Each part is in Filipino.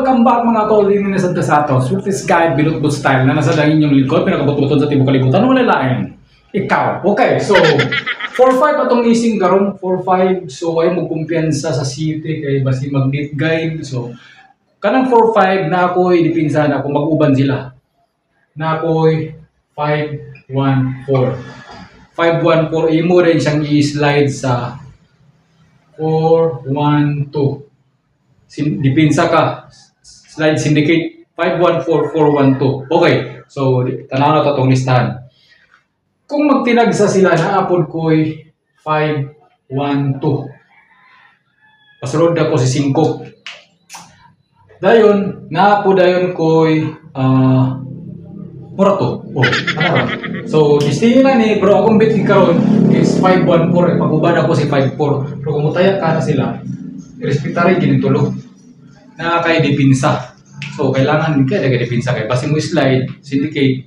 welcome back mga tol, din na sa ato. Swiftest guide, binutbut style na nasa lang inyong lingkod, pinakabututon sa tibok kalibutan, wala lain. Ikaw. Okay, so 4-5 atong ising karon 4-5. So ay mo kumpiyansa sa city kay basi mag-date guide. So kanang 4-5 na ako'y dipinsa na ako mag-uban sila. Na ako'y 5-1-4. 5-1-4 imo rin siyang i-slide sa 4-1-2. Dipinsa ka. Slide syndicate 5-1-4-4-1-2. Okay. So tanaw na to tong listahan. Kung magtinagsa sila na apod ko'y 5-1-2. Pasulod ako si 5. Dayon, naapod dayon ko'y mura to. Oh, ano ba? So, distingin na ni, bro, akong bitin karon is 5-1-4. Pag-ubad ako si 5-4. Pero kung mutayak ka na sila, irrespetary ginitulog. Nakakay-dipinsa. So, kailangan kaya nag-dipinsa kayo. Basta mo slide syndicate,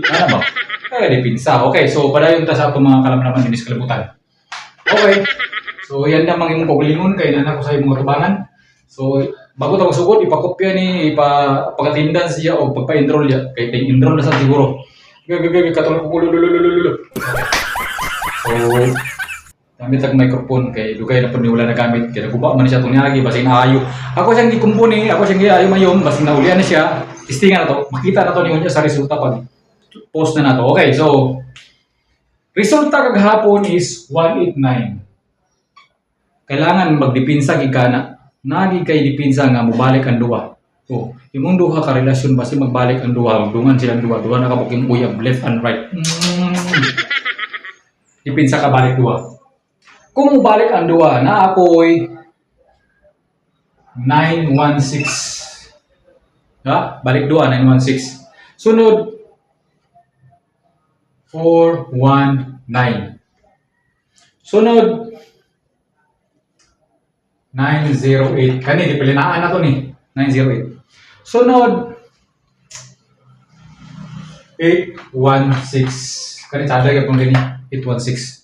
ano ba? Kaya dipinsa. Okay, so padayon ta sa itong mga kalamnaman dinis kalibutan. Okay. So, yan na mga imong kaugalingon kay nana ko sa imong tubangan. So, bago ta sugod ipakopya ni pagatindan siya o pagpa-enroll ya kay enroll na sa siguro. Katong ko lulululululu. So, gamit ang microphone kay dugay na pud ni wala na gamit kay naguba man siya tong niagi basin aayo. Ako siyang gikumpuni, ako siyang giayo mayon basin naulian na siya. Testingan na to. Makita na to niyo sa resulta pag post na nato. Okay, so resulta kagahapon is 189. Kailangan magdipinsa gid kana. Nagi kay dipinsa nga mobalik ang duha. So, imong duha ka relasyon basi magbalik ang duha, magdungan silang duha na ka buking uyab left and right. Dipinsa ka balik duha. Kung mubalik ang duha na ako'y 916. Ha? Balik duha 916. Sunod 419. Sunod 908. Kani di pilinaan na to ni 908. Sunod 816. Kani tada gyud gani 816.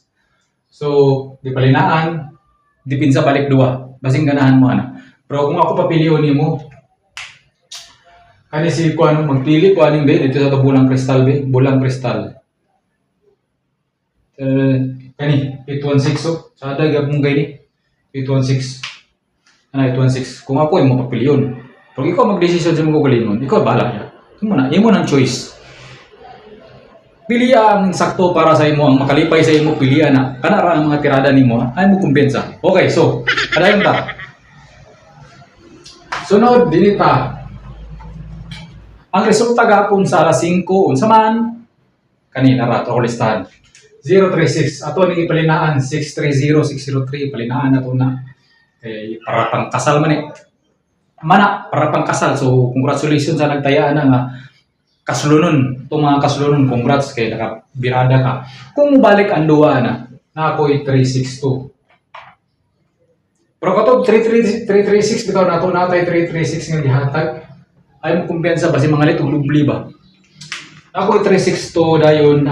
So, di palinaan, dipinsa balik duha. Basing ganahan mo ana. Pero kung ako papilion nimo, kani si kuan magpili ko aning be dito sa bulang kristal be, bulang kristal. Kani 816 so, sada gyud mong gani 816. Ano 816. Kung ako imo papilion. Pero ikaw magdesisyon sa mga kaugalingon, ikaw bahala niya. Imo nang choice. Pili ang sakto para sa imo, ang makalipay sa imo pilian na kanara ang mga tirada nimo ay mo kumpensa. Okay, so padayon ta. Sunod dinita. Ang resulta gapon sa alas 5 unsa man kanina ra to listahan. 036 ato ning ipalinaan 630 603 palinaan nato na kay para pang kasal man para pang kasal. So congratulations sa nagtayaan nga kasulunon, itong mga kasulunon, congrats kay nakabirada ka. Kung mubalik ang duwa na ako'y 362. Pero katong 336 bitaw nato natay 336 nga gihatag. Ay mo kumpiyansa ba si mga litong lubli ba? Ako'y 362 dayon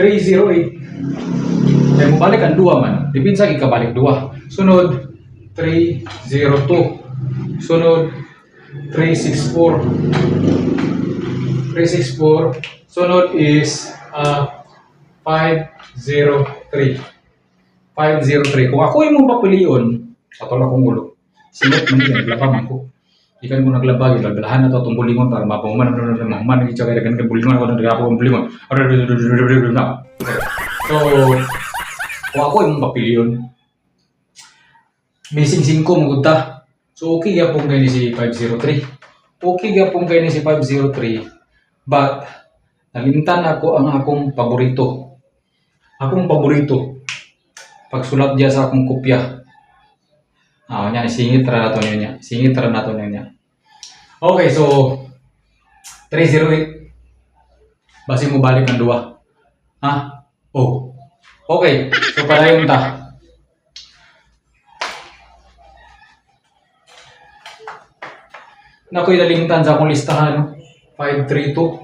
308. Kaya mubalik ang duwa man. Dipinsa gikabalik duwa. Sunod 302. Sunod 364. 364. Sunod is 503. 503. Kung ako yung mong papiliyon, sa tol akong ulo, sinot man yan, naglaba man ko. Ikan mo naglaba, yung laglahan na ito itong bulingon para mapahuman, nag-itsa kayo, naging bulingon ako, nag-apong bulingon. So, kung ako yung mong papiliyon, missing 5 magpunta. So, okay yapong kayo ni si 503. Okay yapong kayo ni si 503. But, nalimtan ako ang akong paborito. Akong paborito. Pagsulat diya sa akong kopya. Yan, singit ra nato niya. Singit ra nato niya. Okay, so 308. Basi mo balik ang duwa. Ha? Oh. Okay, so padayon ta. Nako'y nalimtan sa akong listahan. 532.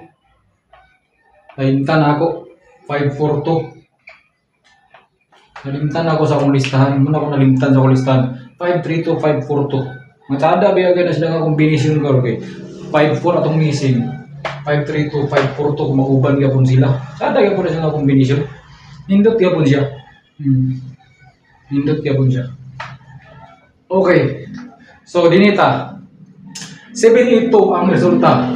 Nalimtan ako 542. Nalimtan ako sa akong listahan. Muna ako nalimtan sa akong listahan 532, 542. Matada biyaga na sila nga kombinasyon ko okay. 54 atong missing. 532, 542 kung mauban gyapon sila. Sada gyapon na sila nga kombinasyon. Nindot gyapon siya. Nindot gyapon siya. Okay. So dinita 782 ang resulta.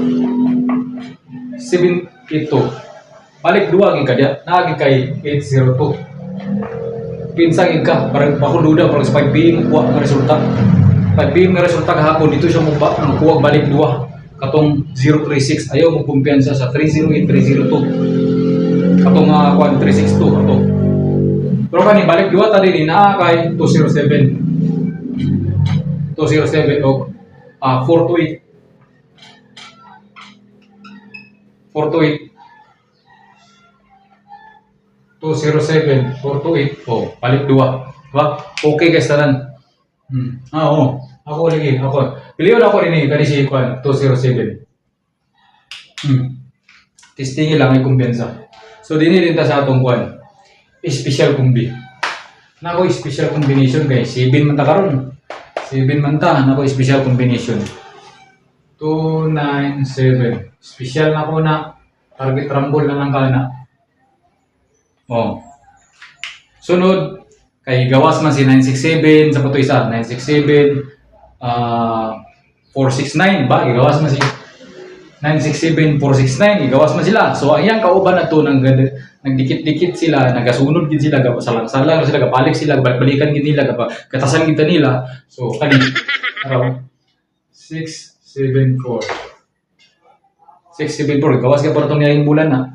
782. Balik dua gid kadya, naagi kay 802. Pinsa gid ka, parang duda parang sa 5 PM kuha nga resulta. 5 PM nga resulta kahapon dito siya mo ba ang kuha balik dua katong 036 ayaw mo kumpiyansa sa 308 302. Katong kuan 362 ato. Pero kani balik dua ta din na kay 207. 207 o 428. 428 207, 428. Oh, balik dua. Diba? Okay guys, tanan. Oo. Ako lagi. Ako. Piliyon ako rin kani si Kwan, 207. Testingin lang ay kumpiyansa. So, din ta sa atong Kwan. Special kumbi. Nako, special combination guys. 7 man ta karon. 7 man ta. Nako, special combination. 297. Special na ko na. Target rumble na lang ka na. Oh. Sunod kay gawas man si 967 sa pato isa 967 469 ba igawas man si 967 469 igawas man sila. So ayang kauban na to nagdikit-dikit sila, nagasunod gid sila, salang-salang sila, gabalik sila, balik-balikan gid nila, katasan gid nila. So kani araw 674 gawas ka para tong yaing bulan na.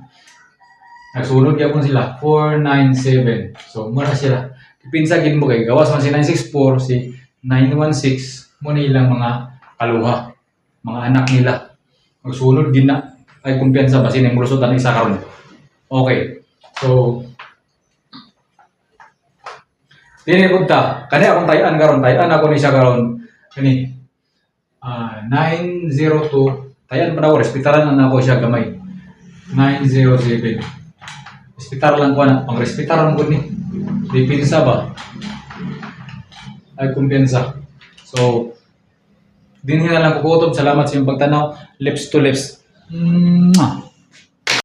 Nagsulod gyapon sila 497. So mura sila. Pinsa gid mo kay gawas man si 964 si 916 mo nilang mga kaluha, mga anak nila. Magsulod gid na ay kumpiyansa basin ang mulusotan isa karon. Okay. So dili punta. Kani akong tayan karon, tayan ako ni siya karon. Kani 902 tayan pa daw respetaran na ako siya gamay. 907 Respitar lang ko na. Pang-respitar lang ko ni. Dipinsa ba? Ay kumpiyansa. So, din na lang kukutob. Salamat sa iyong pagtanaw. Lips to lips.